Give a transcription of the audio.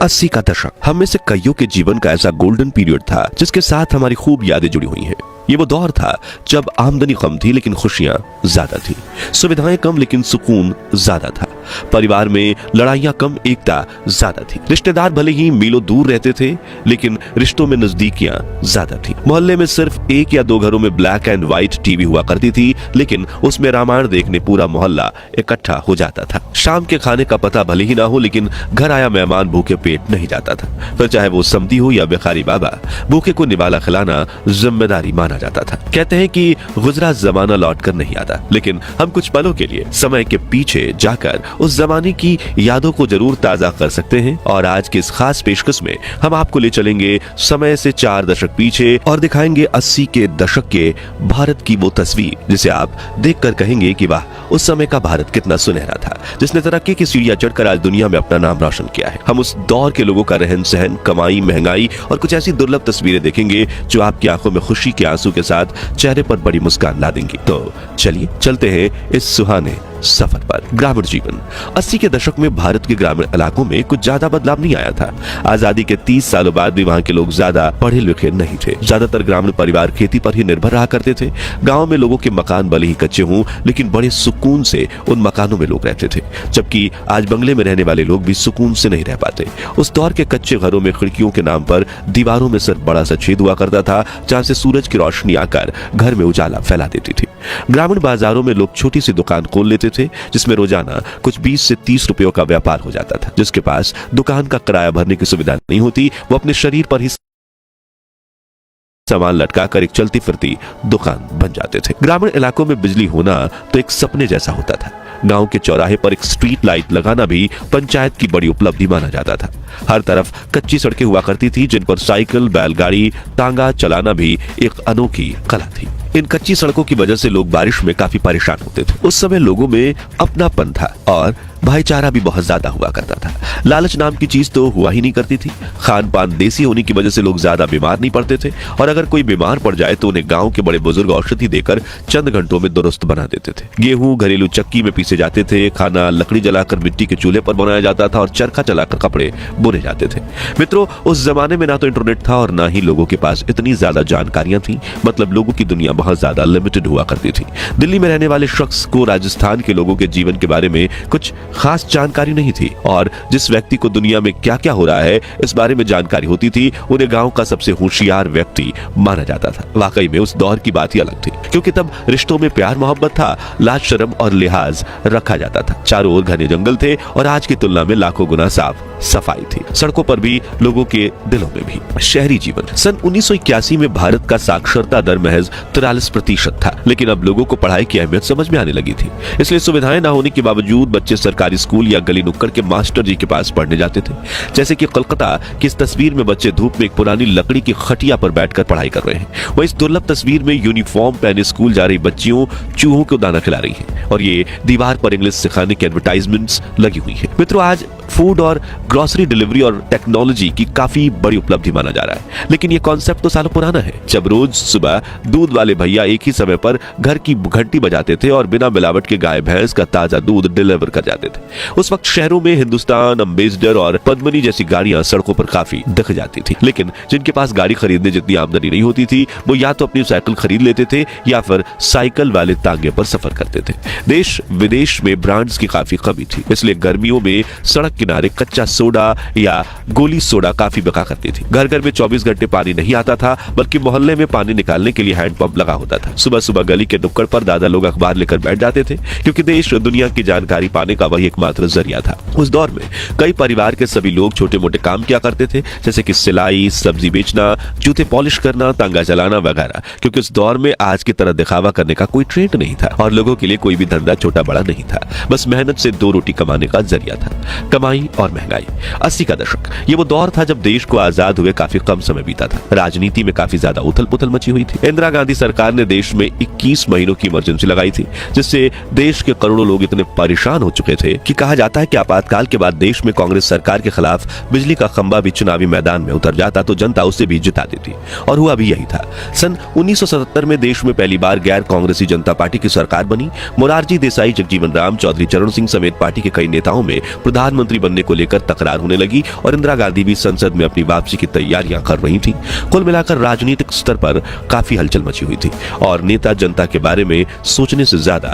80 का दशक हम में से कईयों के जीवन का ऐसा गोल्डन पीरियड था जिसके साथ हमारी खूब यादें जुड़ी हुई हैं। ये वो दौर था जब आमदनी कम थी लेकिन खुशियां ज्यादा थी, सुविधाएं कम लेकिन सुकून ज्यादा था, परिवार में लड़ाइयां कम एकता ज्यादा थी, रिश्तेदार भले ही मीलों दूर रहते थे लेकिन रिश्तों में नजदीकियां ज्यादा थी। मोहल्ले में सिर्फ एक या दो घरों में ब्लैक एंड व्हाइट टीवी हुआ करती थी लेकिन उसमें रामायण देखने पूरा मोहल्ला इकट्ठा हो जाता था। शाम के खाने का पता भले ही ना हो लेकिन घर आया मेहमान भूखे पेट नहीं जाता था, फिर चाहे वो समधी हो या भिखारी बाबा, भूखे को निवाला खिलाना जिम्मेदारी माना जाता था। कहते हैं कि गुजरा जमाना लौट कर नहीं आता, लेकिन हम कुछ पलों के लिए समय के पीछे जाकर उस जमाने की यादों को जरूर ताजा कर सकते हैं। और आज के इस खास पेशकश में हम आपको ले चलेंगे समय से 4 दशक पीछे और दिखाएंगे 80 के दशक के भारत की वो तस्वीर जिसे आप देखकर कहेंगे कि वाह, उस समय का भारत कितना सुनहरा था, जिसने तरक्की की सीढ़ियां चढ़कर आज दुनिया में अपना नाम रोशन किया है। हम उस दौर के लोगों का रहन सहन, कमाई, महंगाई और कुछ ऐसी दुर्लभ तस्वीरें देखेंगे जो आपकी आंखों में खुशी के आंसू के साथ चेहरे पर बड़ी मुस्कान ला देंगी। तो चलिए चलते हैं इस सुहाने सफर पर। ग्रामीण जीवन। 80 के दशक में भारत के ग्रामीण इलाकों में कुछ ज्यादा बदलाव नहीं आया था। आजादी के 30 सालों बाद भी वहां के लोग ज्यादा पढ़े लिखे नहीं थे। ज्यादातर ग्रामीण परिवार खेती पर ही निर्भर रहा करते थे। गांव में लोगों के मकान भले ही कच्चे हों लेकिन बड़े सुकून से उन मकानों में लोग रहते थे, जबकि आज बंगले में रहने वाले लोग भी सुकून से नहीं रह पाते। उस दौर के कच्चे घरों में खिड़कियों के नाम पर दीवारों में सिर्फ बड़ा सा छेद हुआ करता था जहां से सूरज की रोशनी आकर घर में उजाला फैला देती थी। ग्रामीण बाजारों में लोग छोटी सी दुकान खोल लेते थे जिसमें रोजाना कुछ 20 से 30 रुपयों का व्यापार हो जाता था। जिसके पास दुकान का किराया भरने की सुविधा नहीं होती वो अपने शरीर पर ही सामान लटकाकर एक चलती फिरती दुकान बन जाते थे। ग्रामीण इलाकों में बिजली होना तो एक सपने जैसा होता था। गांव के चौराहे पर एक स्ट्रीट लाइट लगाना भी पंचायत की बड़ी उपलब्धि माना जाता था। हर तरफ कच्ची सड़कें हुआ करती थी जिन पर साइकिल, बैलगाड़ी, तांगा चलाना भी एक अनोखी कला थी। इन कच्ची सड़कों की वजह से लोग बारिश में काफी परेशान होते थे। उस समय लोगों में अपनापन था और भाईचारा भी बहुत ज्यादा हुआ करता था। लालच नाम की चीज तो हुआ ही नहीं करती थी। खान पान देसी होने की वजह से लोग ज्यादा बीमार नहीं पड़ते थे और अगर कोई बीमार पड़ जाए तो उन्हें गांव के बड़े बुजुर्ग औषधि देकर चंद घंटों में दुरुस्त बना देते थे। गेहूं घरेलू चक्की में पीसे जाते थे, खाना लकड़ी जलाकर मिट्टी के चूल्हे पर बनाया जाता था और चरखा चलाकर कपड़े बुने जाते थे। मित्रों, उस जमाने में ना तो इंटरनेट था और ना ही लोगों के पास इतनी ज्यादा जानकारियां थी। मतलब लोगों की दुनिया बहुत ज्यादा लिमिटेड हुआ करती थी। दिल्ली में रहने वाले शख्स को राजस्थान के लोगों के जीवन के बारे में कुछ खास जानकारी नहीं थी और जिस व्यक्ति को दुनिया में क्या क्या हो रहा है इस बारे में जानकारी होती थी उन्हें गांव का सबसे होशियार व्यक्ति माना जाता था। वाकई में उस दौर की बात ही अलग थी क्योंकि तब रिश्तों में प्यार मोहब्बत था, लाज शर्म और लिहाज रखा जाता था। चारों ओर घने जंगल थे और आज की तुलना में लाखों गुना साफ सफाई थी, सड़कों पर भी, लोगों के दिलों में भी। शहरी जीवन। सन 1981 में भारत का साक्षरता दर महज 43% था, लेकिन अब लोगों को पढ़ाई की अहमियत समझ में आने लगी थी। इसलिए सुविधाएं न होने के बावजूद बच्चे सरकारी स्कूल या गली नुक्कड़ के मास्टर जी के पास पढ़ने जाते थे। जैसे कि कोलकाता की इस तस्वीर में बच्चे धूप में एक पुरानी लकड़ी की खटिया पर बैठकर पढ़ाई कर रहे हैं। वह इस दुर्लभ तस्वीर में यूनिफॉर्म पहने स्कूल जा रही बच्चियों चूहों को दाना खिला रही हैं और ये दीवार पर इंग्लिश सिखाने की एडवर्टाइजमेंट्स लगी हुई है। मित्रों, आज फूड और ग्रोसरी डिलीवरी और टेक्नोलॉजी की काफी बड़ी उपलब्धि माना जा रहा है, लेकिन ये कॉन्सेप्ट तो सालों पुराना है जब रोज सुबह दूध वाले भैया एक ही समय पर घर की घंटी बजाते थे और बिना मिलावट के गाय भैंस का ताजा दूध डिलीवर कर जाते थे। उस वक्त शहरों में हिंदुस्तान, अम्बेसडर और पद्मिनी जैसी गाड़ियां सड़कों पर काफी दिख जाती थी, लेकिन जिनके पास गाड़ी खरीदने जितनी आमदनी नहीं होती थी वो या तो अपनी साइकिल खरीद लेते थे या फिर साइकिल वाले तांगे पर सफर करते थे। देश विदेश में ब्रांड्स की काफी कमी थी, इसलिए गर्मियों में सड़क किनारे कच्चा सोडा या गोली सोडा काफी बिका करती थी। घर घर में 24 घंटे पानी नहीं आता था, बल्कि मोहल्ले में पानी निकालने के लिए हैंडपंप लगा होता था। सुबह सुबह गली के नुक्कड़ पर दादा लोग अखबार लेकर बैठ जाते थे क्योंकि देश दुनिया की जानकारी पाने का वही एकमात्र जरिया था। उस दौर में कई परिवार के सभी लोग छोटे मोटे काम किया करते थे, जैसे कि सिलाई, सब्जी बेचना, जूते पॉलिश करना, तांगा चलाना वगैरह, क्योंकि उस दौर में आज की तरह दिखावा करने का कोई ट्रेंड नहीं था और लोगों के लिए कोई भी धंधा छोटा बड़ा नहीं था, बस मेहनत से 2 रोटी कमाने का जरिया था। कमाई और महंगाई। 80 का दशक ये वो दौर था जब देश को आजाद हुए काफी कम समय बीता था। राजनीति में काफी ज्यादा उथल पुथल मची हुई थी। इंदिरा गांधी सरकार ने देश में 21 महीनों की इमरजेंसी लगाई थी, जिससे देश के करोड़ों लोग इतने परेशान हो चुके थे कि कहा जाता है कि आपातकाल के बाद देश में कांग्रेस सरकार के खिलाफ बिजली का खंभा भी चुनावी मैदान में उतर जाता तो जनता उसे भी जिता देती, और हुआ भी यही था। सन 1977 में देश में पहली बार गैर कांग्रेसी जनता पार्टी की सरकार बनी। मोरारजी देसाई, जगजीवन राम, चौधरी चरण सिंह समेत पार्टी के कई नेताओं में प्रधानमंत्री बनने को लेकर तकरार होने लगी और इंदिरा गांधी भी संसद में अपनी वापसी की तैयारियां कर रही थी। कुल मिलाकर राजनीतिक स्तर पर काफी हलचल मची हुई थी और नेता जनता के बारे में सोचने से ज्यादा